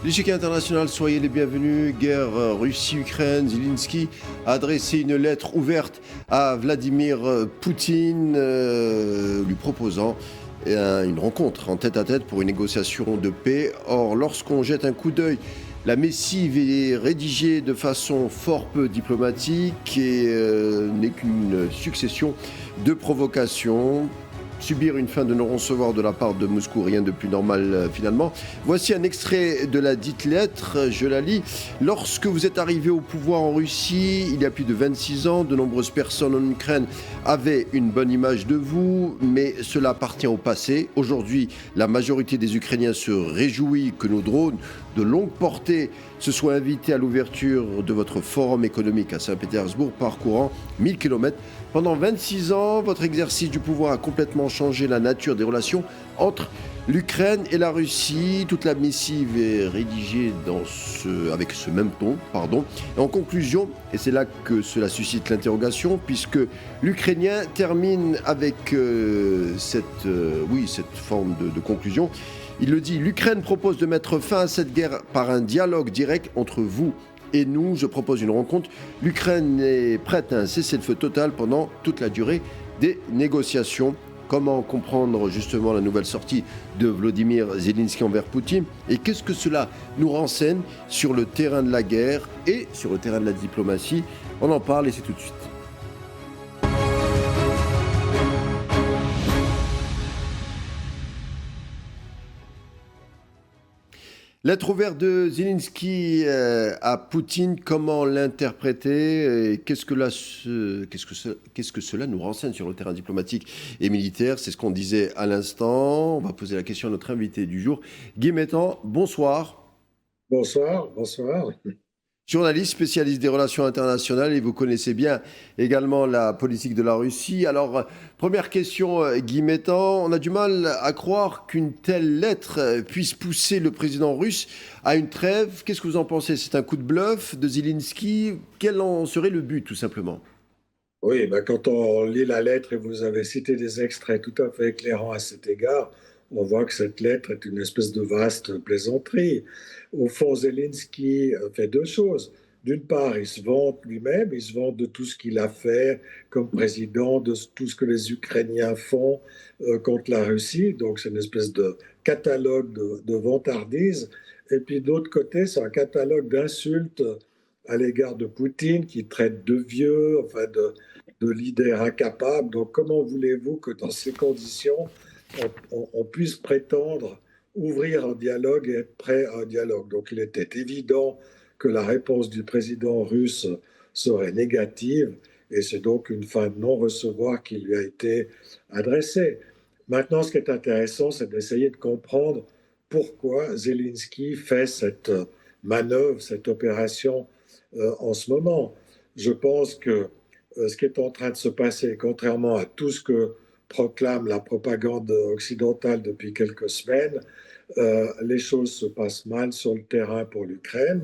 L'échiquier international, soyez les bienvenus. Guerre Russie-Ukraine, Zelensky a adressé une lettre ouverte à Vladimir Poutine, lui proposant une rencontre en tête-à-tête pour une négociation de paix. Or, lorsqu'on jette un coup d'œil, la missive est rédigée de façon fort peu diplomatique et n'est qu'une succession de provocations. Subir une fin de non-recevoir de la part de Moscou, rien de plus normal finalement. Voici un extrait de la dite lettre, je la lis. Lorsque vous êtes arrivé au pouvoir en Russie, il y a plus de 26 ans, de nombreuses personnes en Ukraine avaient une bonne image de vous, mais cela appartient au passé. Aujourd'hui, la majorité des Ukrainiens se réjouit que nos drones de longue portée se soient invités à l'ouverture de votre forum économique à Saint-Pétersbourg, parcourant 1000 km. Pendant 26 ans, votre exercice du pouvoir a complètement changé la nature des relations entre l'Ukraine et la Russie. Toute la missive est rédigée avec ce même ton. Et en conclusion, et c'est là que cela suscite l'interrogation, puisque l'Ukrainien termine avec cette forme de conclusion. Il le dit, l'Ukraine propose de mettre fin à cette guerre par un dialogue direct entre vous et nous. Je propose une rencontre. L'Ukraine est prête à un cessez-le-feu total pendant toute la durée des négociations. Comment comprendre justement la nouvelle sortie de Volodymyr Zelensky envers Poutine? Et qu'est-ce que cela nous renseigne sur le terrain de la guerre et sur le terrain de la diplomatie? On en parle et c'est tout de suite. Lettre ouverte de Zelensky à Poutine, comment l'interpréter? Qu'est-ce que cela nous renseigne sur le terrain diplomatique et militaire? C'est ce qu'on disait à l'instant. On va poser la question à notre invité du jour. Guy Mettan, bonsoir. Bonsoir, bonsoir. Journaliste, spécialiste des relations internationales, et vous connaissez bien également la politique de la Russie. Alors, première question, Guy Mettan, on a du mal à croire qu'une telle lettre puisse pousser le président russe à une trêve. Qu'est-ce que vous en pensez? C'est un coup de bluff de Zelensky? Quel en serait le but, tout simplement? Oui, quand on lit la lettre, et vous avez cité des extraits tout à fait éclairants à cet égard, on voit que cette lettre est une espèce de vaste plaisanterie. Au fond, Zelensky fait deux choses. D'une part, il se vante lui-même, il se vante de tout ce qu'il a fait comme président, de tout ce que les Ukrainiens font contre la Russie. Donc, c'est une espèce de catalogue de vantardises. Et puis, de l'autre côté, c'est un catalogue d'insultes à l'égard de Poutine, qui traite de vieux, enfin de leader incapable. Donc, comment voulez-vous que dans ces conditions, on puisse prétendre ouvrir un dialogue et être prêt à un dialogue? Donc, il était évident que la réponse du président russe serait négative, et c'est donc une fin de non-recevoir qui lui a été adressée. Maintenant, ce qui est intéressant, c'est d'essayer de comprendre pourquoi Zelensky fait cette manœuvre, cette opération en ce moment. Je pense que ce qui est en train de se passer, contrairement à tout ce que proclame la propagande occidentale depuis quelques semaines, les choses se passent mal sur le terrain pour l'Ukraine.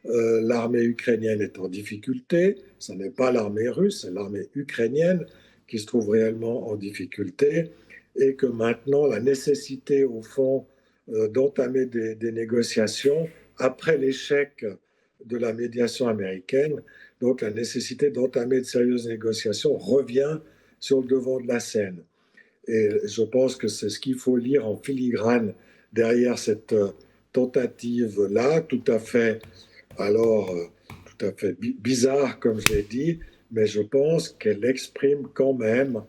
L'armée ukrainienne est en difficulté. Ce n'est pas l'armée russe, c'est l'armée ukrainienne qui se trouve réellement en difficulté. Et que maintenant, la nécessité, au fond, d'entamer des négociations après l'échec de la médiation américaine, donc la nécessité d'entamer de sérieuses négociations revient sur le devant de la scène. Et je pense que c'est ce qu'il faut lire en filigrane derrière cette tentative-là, tout à fait bizarre, comme je l'ai dit, mais je pense qu'elle exprime quand même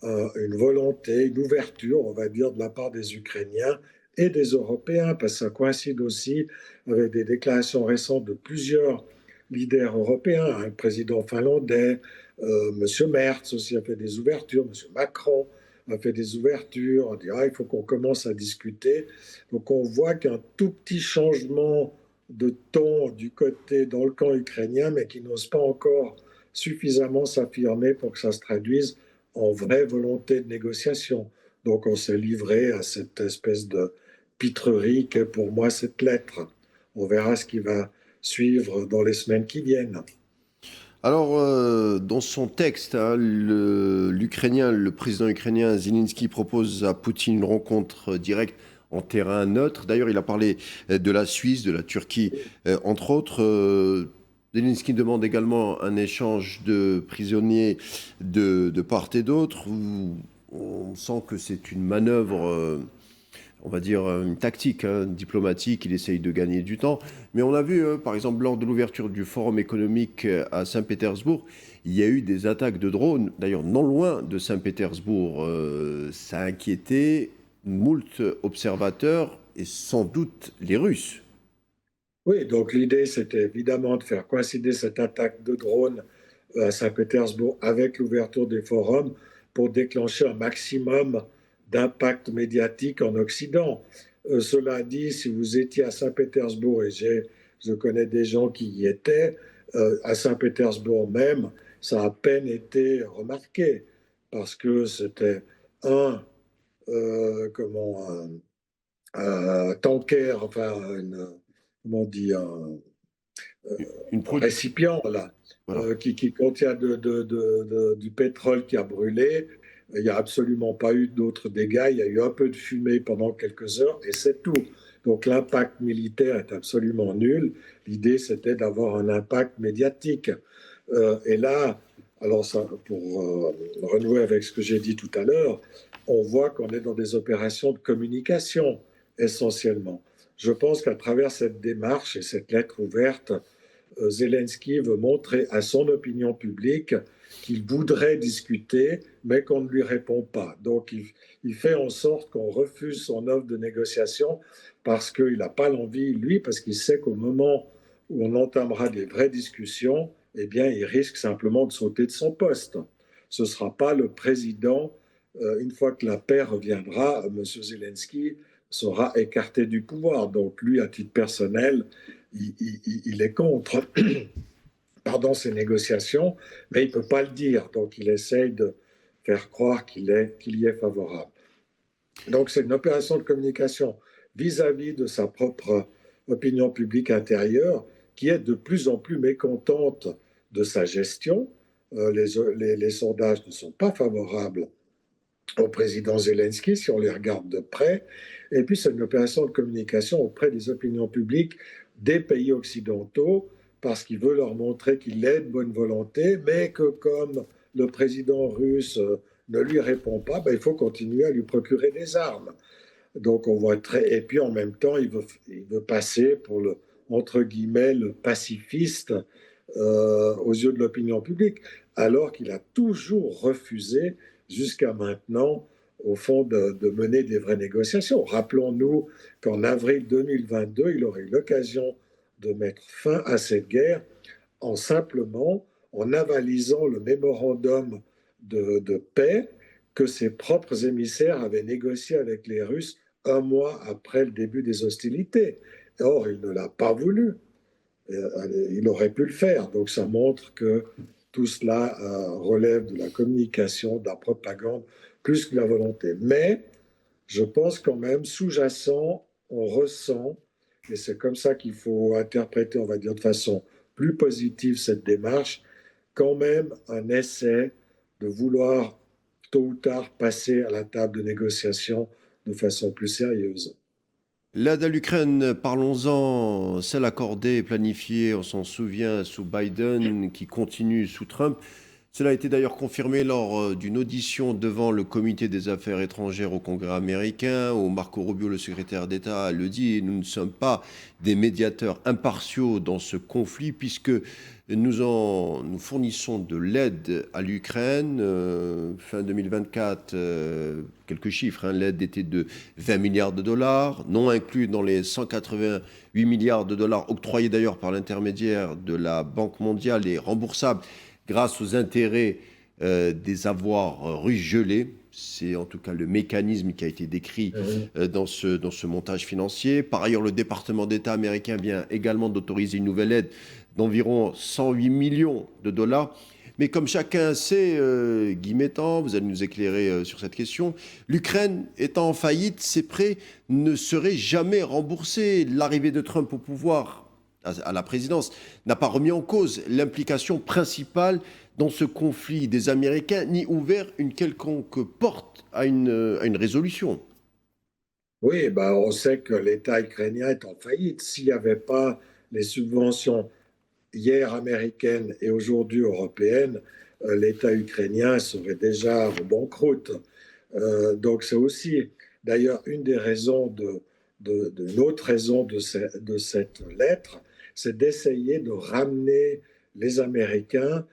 une volonté, une ouverture, on va dire, de la part des Ukrainiens et des Européens, parce que ça coïncide aussi avec des déclarations récentes de plusieurs leaders européens, le président finlandais, M. Merz aussi a fait des ouvertures, M. Macron a fait des ouvertures, on dira il faut qu'on commence à discuter. Donc on voit qu'un tout petit changement de ton dans le camp ukrainien, mais qui n'ose pas encore suffisamment s'affirmer pour que ça se traduise en vraie volonté de négociation. Donc on s'est livré à cette espèce de pitrerie qu'est pour moi cette lettre. On verra ce qui va suivre dans les semaines qui viennent. Alors, dans son texte, le président ukrainien Zelensky propose à Poutine une rencontre directe en terrain neutre. D'ailleurs, il a parlé de la Suisse, de la Turquie, entre autres. Zelensky demande également un échange de prisonniers de part et d'autre. On sent que c'est une manœuvre, on va dire une tactique diplomatique. Il essaye de gagner du temps. Mais on a vu, par exemple, lors de l'ouverture du Forum économique à Saint-Pétersbourg, il y a eu des attaques de drones, d'ailleurs non loin de Saint-Pétersbourg. Ça a inquiété moult observateurs et sans doute les Russes. Oui, donc l'idée, c'était évidemment de faire coïncider cette attaque de drone à Saint-Pétersbourg avec l'ouverture des forums pour déclencher un maximum d'impact médiatique en Occident. Cela dit, si vous étiez à Saint-Pétersbourg, et je connais des gens qui y étaient, à Saint-Pétersbourg même, ça a à peine été remarqué parce que c'était un, comment, un tanker, enfin, comment on dit, Une un production. récipient là, Voilà. qui contient du pétrole qui a brûlé. Il n'y a absolument pas eu d'autres dégâts. Il y a eu un peu de fumée pendant quelques heures et c'est tout. Donc l'impact militaire est absolument nul. L'idée, c'était d'avoir un impact médiatique. Et là, alors ça, pour renouer avec ce que j'ai dit tout à l'heure, on voit qu'on est dans des opérations de communication essentiellement. Je pense qu'à travers cette démarche et cette lettre ouverte, Zelensky veut montrer à son opinion publique qu'il voudrait discuter, mais qu'on ne lui répond pas. Donc il fait en sorte qu'on refuse son offre de négociation parce qu'il n'a pas l'envie, lui, parce qu'il sait qu'au moment où on entamera des vraies discussions, eh bien, il risque simplement de sauter de son poste. Ce ne sera pas le président, une fois que la paix reviendra, M. Zelensky sera écarté du pouvoir. Donc lui, à titre personnel, il est contre pardon, ces négociations, mais il ne peut pas le dire. Donc il essaye de faire croire qu'il y est favorable. Donc c'est une opération de communication vis-à-vis de sa propre opinion publique intérieure qui est de plus en plus mécontente de sa gestion. Les sondages ne sont pas favorables au président Zelensky si on les regarde de près. Et puis c'est une opération de communication auprès des opinions publiques des pays occidentaux parce qu'il veut leur montrer qu'il est de bonne volonté, mais que comme le président russe ne lui répond pas, ben, il faut continuer à lui procurer des armes. Donc on voit très... Et puis en même temps, il veut passer pour le, entre guillemets, le pacifiste aux yeux de l'opinion publique, alors qu'il a toujours refusé jusqu'à maintenant, au fond, de mener des vraies négociations. Rappelons-nous qu'en avril 2022, il aurait eu l'occasion de mettre fin à cette guerre en simplement en avalisant le mémorandum de paix que ses propres émissaires avaient négocié avec les Russes un mois après le début des hostilités. Or, il ne l'a pas voulu. Il aurait pu le faire. Donc ça montre que tout cela relève de la communication, de la propagande, plus que de la volonté. Mais je pense quand même, sous-jacent, on ressent, et c'est comme ça qu'il faut interpréter, on va dire de façon plus positive cette démarche, quand même un essai de vouloir tôt ou tard passer à la table de négociation de façon plus sérieuse. L'aide à l'Ukraine, parlons-en, celle accordée et planifiée, on s'en souvient, sous Biden, qui continue sous Trump. Cela a été d'ailleurs confirmé lors d'une audition devant le comité des affaires étrangères au Congrès américain, où Marco Rubio, le secrétaire d'État, le dit, nous ne sommes pas des médiateurs impartiaux dans ce conflit, puisque nous fournissons de l'aide à l'Ukraine. Fin 2024, quelques chiffres, l'aide était de 20 milliards de dollars, non inclus dans les 188 milliards de dollars octroyés d'ailleurs par l'intermédiaire de la Banque mondiale et remboursables grâce aux intérêts des avoirs russes gelés. C'est en tout cas le mécanisme qui a été décrit dans ce montage financier. Par ailleurs, le département d'État américain vient également d'autoriser une nouvelle aide d'environ 108 millions de dollars. Mais comme chacun sait, Guy Mettan, vous allez nous éclairer sur cette question, l'Ukraine étant en faillite, ses prêts ne seraient jamais remboursés. L'arrivée de Trump au pouvoir à la présidence, n'a pas remis en cause l'implication principale dans ce conflit des Américains, ni ouvert une quelconque porte à une résolution. Oui, bah, on sait que l'État ukrainien est en faillite. S'il n'y avait pas les subventions hier américaines et aujourd'hui européennes, l'État ukrainien serait déjà en banqueroute. Donc c'est aussi d'ailleurs une des raisons une autre raison de cette lettre, c'est d'essayer de ramener les Américains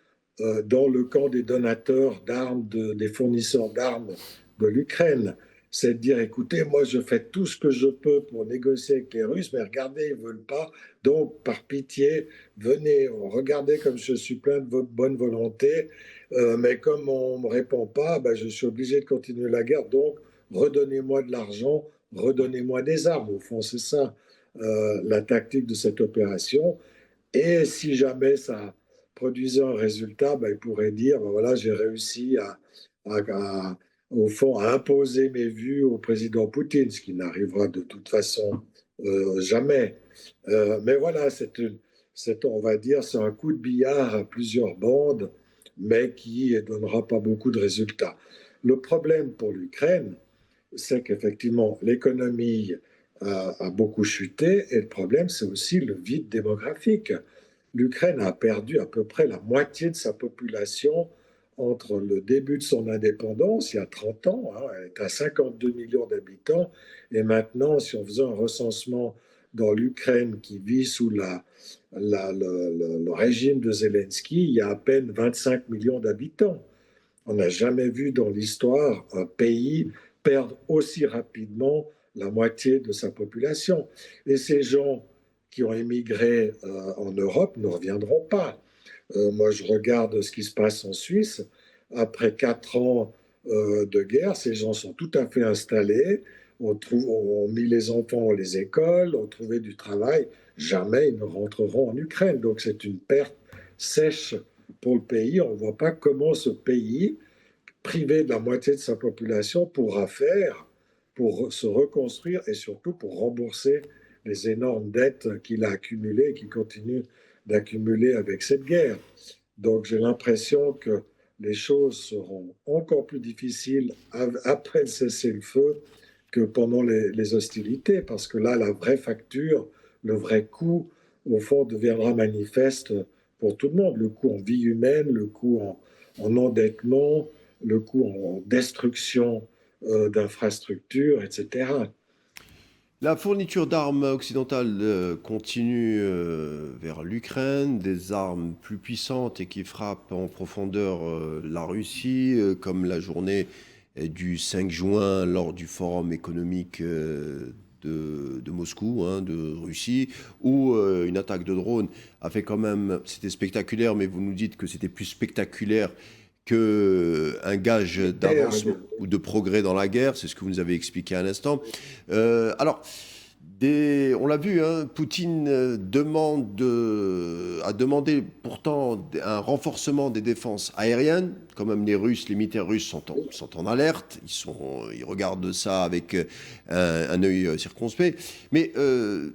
dans le camp des donateurs d'armes, des fournisseurs d'armes de l'Ukraine. C'est de dire, écoutez, moi je fais tout ce que je peux pour négocier avec les Russes, mais regardez, ils ne veulent pas. Donc, par pitié, venez, regardez comme je suis plein de votre bonne volonté, mais comme on ne me répond pas, ben, je suis obligé de continuer la guerre. Donc, redonnez-moi de l'argent, redonnez-moi des armes. Au fond, c'est ça la tactique de cette opération. Et si jamais ça produisait un résultat, ben, il pourrait dire, ben voilà, j'ai réussi au fond, à imposer mes vues au président Poutine, ce qui n'arrivera de toute façon jamais. Mais voilà, on va dire, c'est un coup de billard à plusieurs bandes, mais qui ne donnera pas beaucoup de résultats. Le problème pour l'Ukraine, c'est qu'effectivement, l'économie a beaucoup chuté et le problème, c'est aussi le vide démographique. L'Ukraine a perdu à peu près la moitié de sa population entre le début de son indépendance, il y a 30 ans, hein, elle est à 52 millions d'habitants, et maintenant, si on faisait un recensement dans l'Ukraine qui vit sous le régime de Zelensky, il y a à peine 25 millions d'habitants. On n'a jamais vu dans l'histoire un pays perdre aussi rapidement la moitié de sa population. Et ces gens qui ont émigré en Europe ne reviendront pas. Moi, je regarde ce qui se passe en Suisse. Après 4 ans de guerre, ces gens sont tout à fait installés, on mis les enfants dans les écoles, ont trouvé du travail. Jamais ils ne rentreront en Ukraine. Donc c'est une perte sèche pour le pays. On ne voit pas comment ce pays, privé de la moitié de sa population, pourra faire pour se reconstruire et surtout pour rembourser les énormes dettes qu'il a accumulées et qu'il continue d'accumuler avec cette guerre. Donc j'ai l'impression que les choses seront encore plus difficiles après le cessez-le-feu que pendant les hostilités, parce que là, la vraie facture, le vrai coût, au fond, deviendra manifeste pour tout le monde. Le coût en vie humaine, le coût en endettement, le coût en destruction d'infrastructures, etc. La fourniture d'armes occidentales continue vers l'Ukraine, des armes plus puissantes et qui frappent en profondeur la Russie, comme la journée du 5 juin lors du forum économique de Moscou, hein, de Russie, où une attaque de drone a fait quand même, c'était spectaculaire, mais vous nous dites que c'était plus spectaculaire qu'un gage d'avancement ou de progrès dans la guerre, c'est ce que vous nous avez expliqué à l'instant. Alors, on l'a vu, hein, Poutine a demandé pourtant un renforcement des défenses aériennes. Quand même, les Russes, les militaires russes sont en alerte. Ils regardent ça avec un œil circonspect. Mais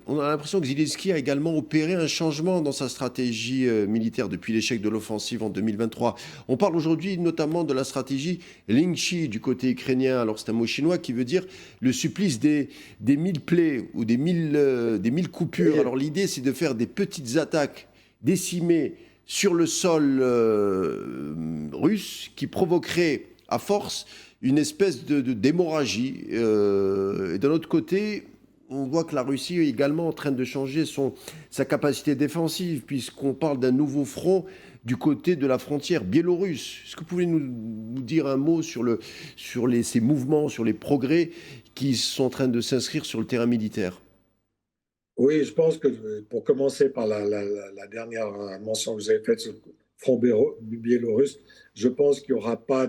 on a l'impression que Zelensky a également opéré un changement dans sa stratégie militaire depuis l'échec de l'offensive en 2023. On parle aujourd'hui notamment de la stratégie Lingxi du côté ukrainien. Alors c'est un mot chinois qui veut dire le supplice des 1000 plaies ou des 1000 coupures. Alors l'idée, c'est de faire des petites attaques décimées sur le sol russe qui provoqueraient à force une espèce d'hémorragie. Et d'un autre côté, on voit que la Russie est également en train de changer sa capacité défensive, puisqu'on parle d'un nouveau front du côté de la frontière biélorusse. Est-ce que vous pouvez nous dire un mot sur ces mouvements, sur les progrès qui sont en train de s'inscrire sur le terrain militaire? Oui, je pense que pour commencer par la dernière mention que vous avez faite sur le front biélorusse, je pense qu'il n'y aura pas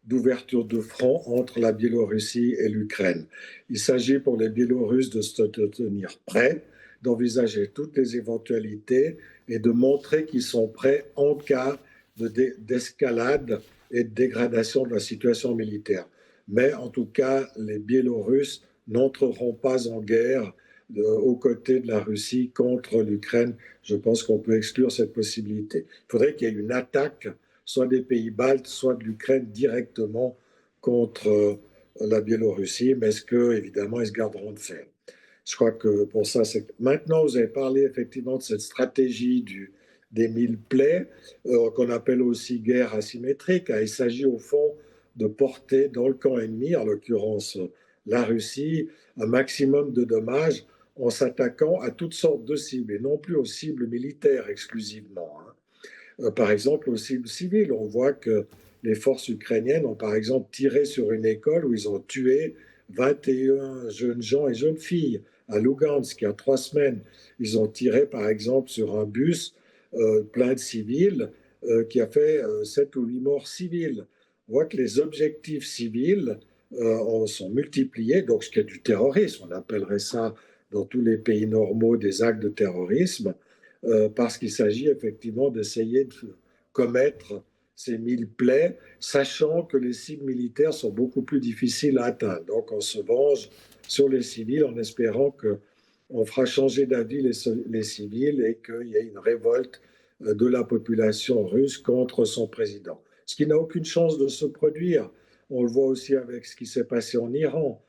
d'ouverture de front entre la Biélorussie et l'Ukraine. Il s'agit pour les Biélorusses de se tenir prêts, d'envisager toutes les éventualités et de montrer qu'ils sont prêts en cas d'escalade et de dégradation de la situation militaire. Mais en tout cas, les Biélorusses n'entreront pas en guerre aux côtés de la Russie contre l'Ukraine. Je pense qu'on peut exclure cette possibilité. Il faudrait qu'il y ait une attaque, soit des pays baltes, soit de l'Ukraine directement contre la Biélorussie, mais est-ce que, évidemment, ils se garderont de faire? Je crois que pour ça, c'est. Maintenant, vous avez parlé effectivement de cette stratégie des 1000 plaies, qu'on appelle aussi guerre asymétrique. Il s'agit au fond de porter dans le camp ennemi, en l'occurrence la Russie, un maximum de dommages en s'attaquant à toutes sortes de cibles, et non plus aux cibles militaires exclusivement, hein. Par exemple, aux cibles civiles, on voit que les forces ukrainiennes ont par exemple tiré sur une école où ils ont tué 21 jeunes gens et jeunes filles à Lugansk il y a 3 semaines. Ils ont tiré par exemple sur un bus plein de civils qui a fait 7 ou 8 morts civiles. On voit que les objectifs civils sont multipliés, donc ce qui est du terrorisme, on appellerait ça dans tous les pays normaux des actes de terrorisme, parce qu'il s'agit effectivement d'essayer de commettre ces 1000 plaies, sachant que les cibles militaires sont beaucoup plus difficiles à atteindre. Donc on se venge sur les civils en espérant qu'on fera changer d'avis les civils et qu'il y ait une révolte de la population russe contre son président. Ce qui n'a aucune chance de se produire. On le voit aussi avec ce qui s'est passé en Iran.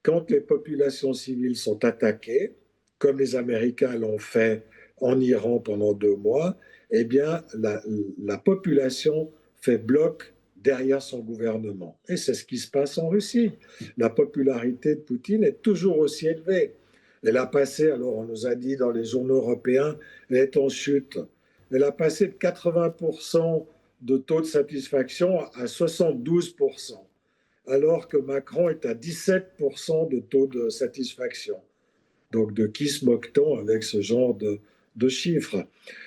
Quand les populations civiles sont attaquées, comme les Américains l'ont fait en Iran pendant 2 mois, eh bien, la population fait bloc derrière son gouvernement. Et c'est ce qui se passe en Russie. La popularité de Poutine est toujours aussi élevée. Elle a passé, alors on nous a dit dans les journaux européens, elle est en chute. Elle a passé de 80% de taux de satisfaction à 72%, alors que Macron est à 17% de taux de satisfaction. Donc, de qui se moque-t-on avec ce genre de chiffres?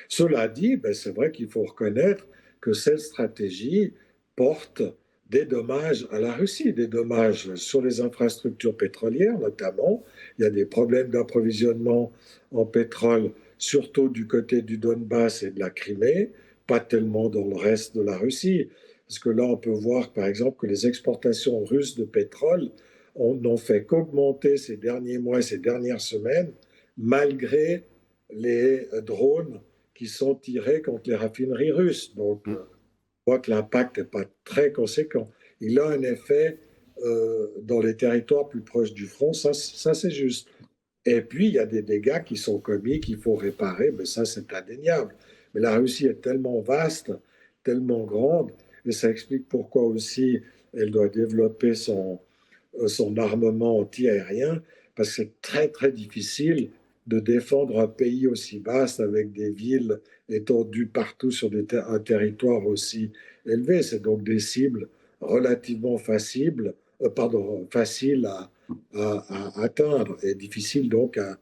Cela dit, ben, c'est vrai qu'il faut reconnaître que cette stratégie porte des dommages à la Russie, des dommages sur les infrastructures pétrolières notamment. Il y a des problèmes d'approvisionnement en pétrole, surtout du côté du Donbass et de la Crimée, pas tellement dans le reste de la Russie. Parce que là, on peut voir par exemple que les exportations russes de pétrole n'ont fait qu'augmenter ces derniers mois, ces dernières semaines, malgré les drones qui sont tirés contre les raffineries russes. Donc, Mm. on voit que l'impact n'est pas très conséquent. Il a un effet dans les territoires plus proches du front, ça c'est juste. Et puis, il y a des dégâts qui sont commis, qu'il faut réparer, mais ça c'est indéniable. Mais la Russie est tellement vaste, tellement grande, et ça explique pourquoi aussi elle doit développer son armement anti-aérien, parce que c'est très très difficile de défendre un pays aussi vaste avec des villes étendues partout sur un territoire aussi élevé. C'est donc des cibles relativement faciles à atteindre et difficiles donc à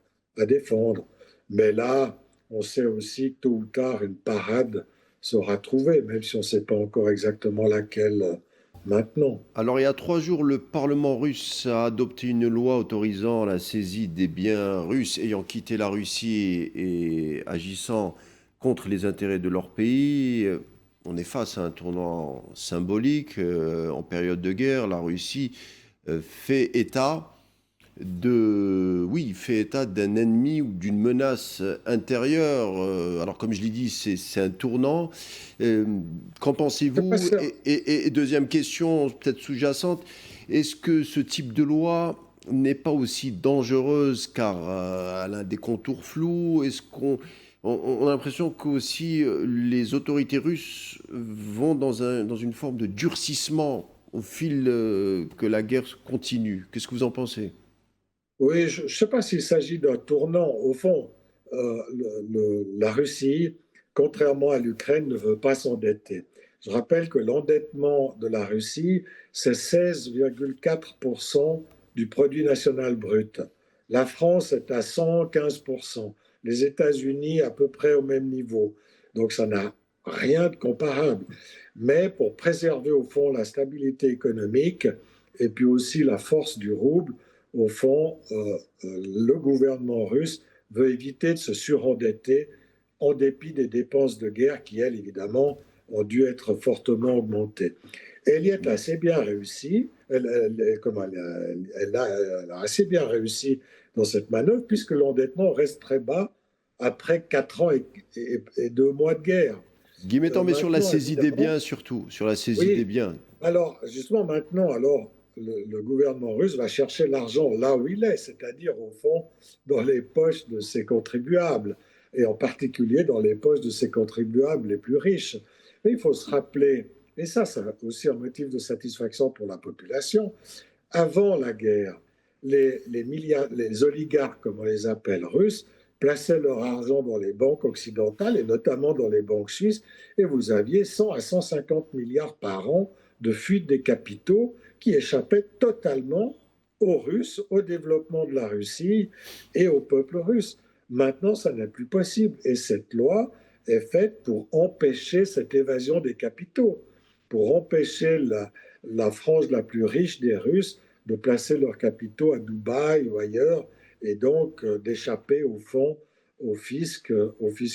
défendre. Mais là, on sait aussi que tôt ou tard, une parade sera trouvée, même si on ne sait pas encore exactement laquelle maintenant. Alors, il y a 3 jours, le Parlement russe a adopté une loi autorisant la saisie des biens russes ayant quitté la Russie et agissant contre les intérêts de leur pays. On est face à un tournant symbolique. En période de guerre, la Russie fait état fait état d'un ennemi ou d'une menace intérieure. Alors, comme je l'ai dit, c'est un tournant. Euh, Qu'en C'est pas pensez-vous? ça. Et deuxième question, peut-être sous-jacente, est-ce que ce type de loi n'est pas aussi dangereuse car elle a des contours flous? Est-ce on a l'impression que aussi les autorités russes vont dans une forme de durcissement au fil que la guerre continue? Qu'est-ce que vous en pensez? Oui, je ne sais pas s'il s'agit d'un tournant. Au fond, la Russie, contrairement à l'Ukraine, ne veut pas s'endetter. Je rappelle que l'endettement de la Russie, c'est 16,4% du produit national brut. La France est à 115%. Les États-Unis à peu près au même niveau. Donc ça n'a rien de comparable. Mais pour préserver au fond la stabilité économique et puis aussi la force du rouble, au fond, le gouvernement russe veut éviter de se surendetter en dépit des dépenses de guerre qui, elles, évidemment, ont dû être fortement augmentées. Elle y est assez bien réussi. Elle a assez bien réussi dans cette manœuvre puisque l'endettement reste très bas après 4 ans et 2 mois de guerre. Guy mettant, mais sur la Maintenant, saisie des évidemment, biens surtout, sur la saisie des oui, biens. alors justement maintenant, alors le gouvernement russe va chercher l'argent là où il est, c'est-à-dire au fond dans les poches de ses contribuables, et en particulier dans les poches de ses contribuables les plus riches. Mais il faut se rappeler, et ça c'est aussi un motif de satisfaction pour la population, avant la guerre, les oligarques, comme on les appelle, russes, plaçaient leur argent dans les banques occidentales et notamment dans les banques suisses, et vous aviez 100 à 150 milliards par an de fuite des capitaux qui échappaient totalement aux Russes, au développement de la Russie et au peuple russe. Maintenant, ça n'est plus possible. Et cette loi est faite pour empêcher cette évasion des capitaux, pour empêcher la frange la plus riche des Russes de placer leurs capitaux à Dubaï ou ailleurs et donc d'échapper au fond au fisc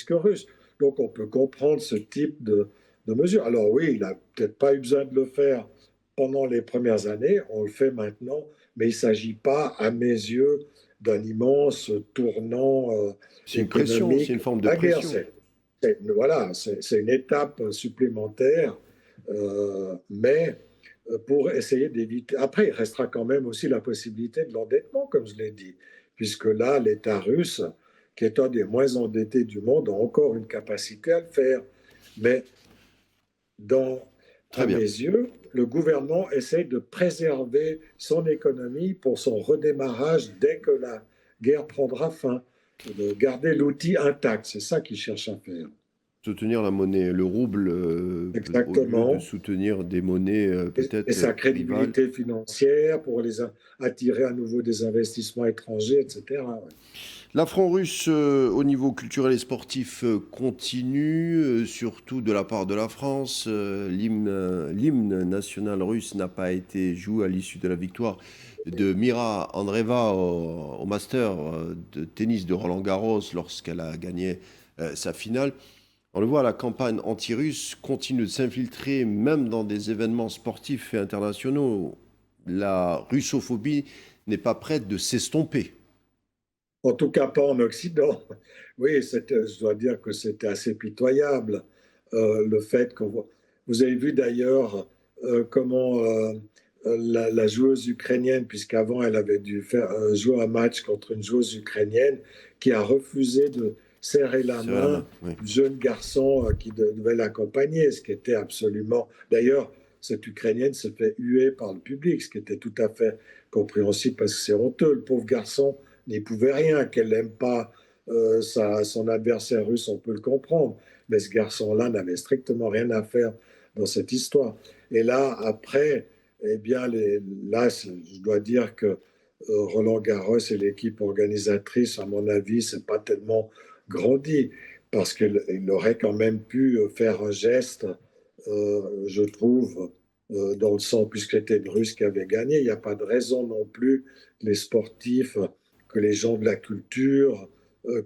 russe. Donc on peut comprendre ce type de mesures. Alors oui, il n'a peut-être pas eu besoin de le faire pendant les premières années, on le fait maintenant, mais il ne s'agit pas, à mes yeux, d'un immense tournant C'est une pression, c'est économique. une forme de La guerre, pression. voilà, c'est une étape supplémentaire, mais pour essayer d'éviter. Après, il restera quand même aussi la possibilité de l'endettement, comme je l'ai dit, puisque là, l'État russe, qui est un des moins endettés du monde, a encore une capacité à le faire. Mais Très à mes bien. yeux, le gouvernement essaie de préserver son économie pour son redémarrage dès que la guerre prendra fin, de garder l'outil intact. C'est ça qu'il cherche à faire. Soutenir la monnaie, le rouble, au lieu de Exactement. soutenir des monnaies Et peut-être sa rivales. crédibilité financière pour attirer à nouveau des investissements étrangers, etc. Ouais. L'affront russe au niveau culturel et sportif continue, surtout de la part de la France. L'hymne national russe n'a pas été joué à l'issue de la victoire de Mira Andreeva au Master de tennis de Roland-Garros lorsqu'elle a gagné sa finale. On le voit, la campagne anti-russe continue de s'infiltrer même dans des événements sportifs et internationaux. La russophobie n'est pas prête de s'estomper. En tout cas, pas en Occident. Oui, je dois dire que c'était assez pitoyable. Le fait qu'on voit. Vous avez vu d'ailleurs comment la joueuse ukrainienne, puisqu'avant elle avait dû faire jouer un match contre une joueuse ukrainienne, qui a refusé de serrer la Serrer la main main, oui. du jeune garçon qui devait l'accompagner, ce qui était absolument. D'ailleurs, cette Ukrainienne se fait huer par le public, ce qui était tout à fait compréhensible parce que c'est honteux. Le pauvre garçon n'y pouvait rien, qu'elle n'aime pas son adversaire russe, on peut le comprendre. Mais ce garçon-là n'avait strictement rien à faire dans cette histoire. Et là, après, eh bien, là, je dois dire que Roland Garros et l'équipe organisatrice, à mon avis, c'est pas tellement grandi, parce qu'il aurait quand même pu faire un geste, je trouve, dans le sens, puisque c'était une Russe qui avait gagné, il n'y a pas de raison non plus que les sportifs, que les gens de la culture,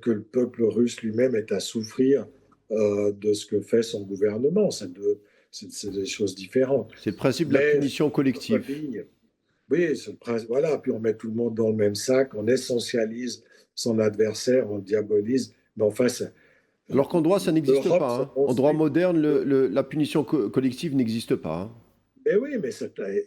que le peuple russe lui-même ait à souffrir de ce que fait son gouvernement. C'est des choses différentes. C'est le principe de la Mais punition notre collective. ligne, oui, c'est le principe. Voilà, puis on met tout le monde dans le même sac, on essentialise son adversaire, on le diabolise. Mais enfin, Alors qu'en droit, ça n'existe l'Europe pas, se hein. En droit construit. moderne, la punition collective n'existe pas, hein. Mais oui,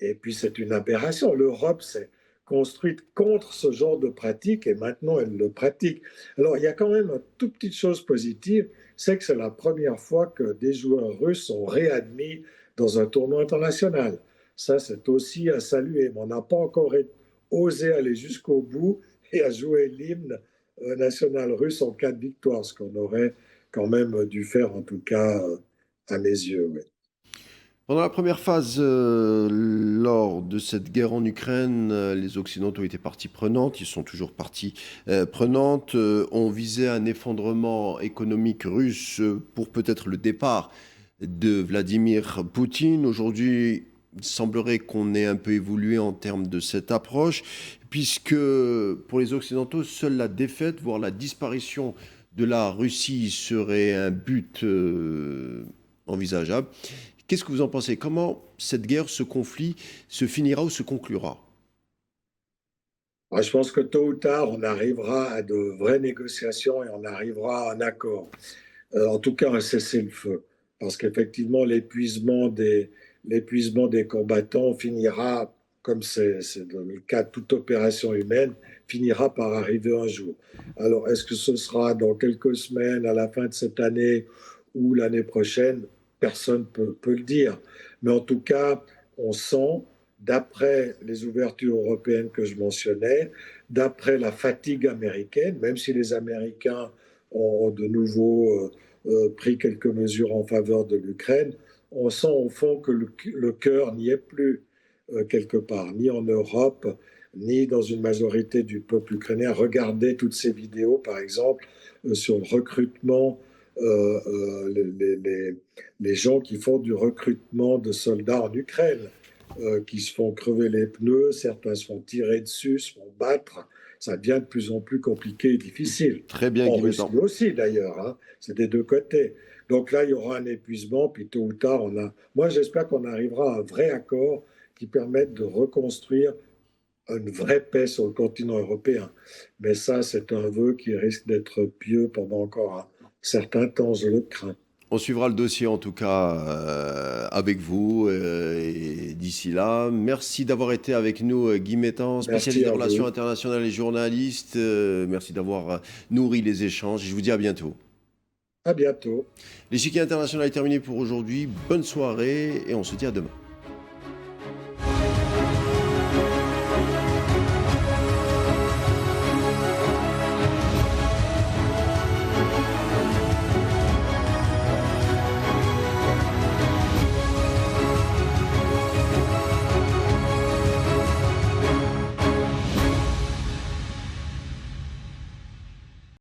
et puis c'est une aberration. L'Europe s'est construite contre ce genre de pratique et maintenant elle le pratique. Alors il y a quand même une toute petite chose positive, c'est que c'est la première fois que des joueurs russes sont réadmis dans un tournoi international. Ça, c'est aussi à saluer. Mais on n'a pas encore osé aller jusqu'au bout et à jouer l'hymne national russe en cas de victoire, ce qu'on aurait quand même dû faire, en tout cas à mes yeux. Oui. Pendant la première phase, lors de cette guerre en Ukraine, les Occidentaux étaient partie prenante, ils sont toujours partie prenante. On visait un effondrement économique russe pour peut-être le départ de Vladimir Poutine. Aujourd'hui, il semblerait qu'on ait un peu évolué en termes de cette approche, puisque pour les Occidentaux, seule la défaite, voire la disparition de la Russie serait un but envisageable. Qu'est-ce que vous en pensez? Comment cette guerre, ce conflit, se finira ou se conclura? Je pense que tôt ou tard, on arrivera à de vraies négociations et on arrivera à un accord. En tout cas, un cessez-le-feu. Parce qu'effectivement, l'épuisement des combattants finira comme c'est dans le cas de toute opération humaine, finira par arriver un jour. Alors, est-ce que ce sera dans quelques semaines, à la fin de cette année ou l'année prochaine? Personne peut le dire. Mais en tout cas, on sent, d'après les ouvertures européennes que je mentionnais, d'après la fatigue américaine, même si les Américains ont de nouveau pris quelques mesures en faveur de l'Ukraine, on sent au fond que le cœur n'y est plus quelque part, ni en Europe, ni dans une majorité du peuple ukrainien. Regardez toutes ces vidéos, par exemple, sur le recrutement, les gens qui font du recrutement de soldats en Ukraine, qui se font crever les pneus, certains se font tirer dessus, se font battre. Ça devient de plus en plus compliqué et difficile. Très bien, En Guy Russie Mettan. aussi, d'ailleurs, hein. C'est des deux côtés. Donc là, il y aura un épuisement, puis tôt ou tard, moi, j'espère qu'on arrivera à un vrai accord qui permette de reconstruire une vraie paix sur le continent européen. Mais ça, c'est un vœu qui risque d'être pieux pendant encore un certain temps, je le crains. On suivra le dossier en tout cas avec vous. Et d'ici là, merci d'avoir été avec nous, Guy Mettan, spécialiste Merci des à relations vous. internationales et journaliste. Merci d'avoir nourri les échanges. Je vous dis à bientôt. À bientôt. L'échiquier international est terminé pour aujourd'hui. Bonne soirée et on se dit à demain.